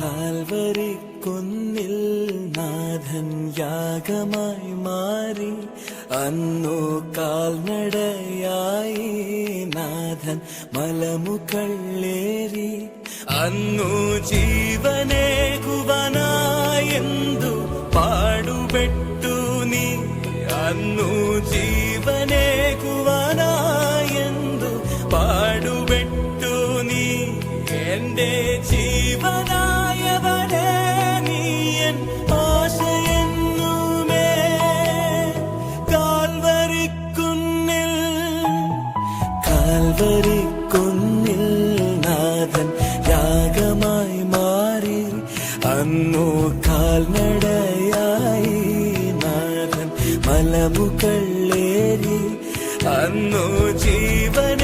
Calvary കുന്നിൽ നാഥൻ യാഗമായി മാറി. അന്നു കാൽനടയായി നാഥൻ മലമുകളേറി. അന്നു ജീവനേകുവാനായെന്തു പാടുപെട്ടു നീ. അന്നു ജീവനേകുവാനായെന്തു പാടുപെട്ടു നീ. എന്റെ ജീവനായവനെ നീയൻ ആശയെന്നുമേ. കാൽവരിക്കുന്നിൽ കാൽവരിക്കുന്നിൽ നാഥൻ യാഗമായി മാറി. അന്നു കാൽനടയായി നാഥൻ മലമുകളേറി. അന്നു ജീവന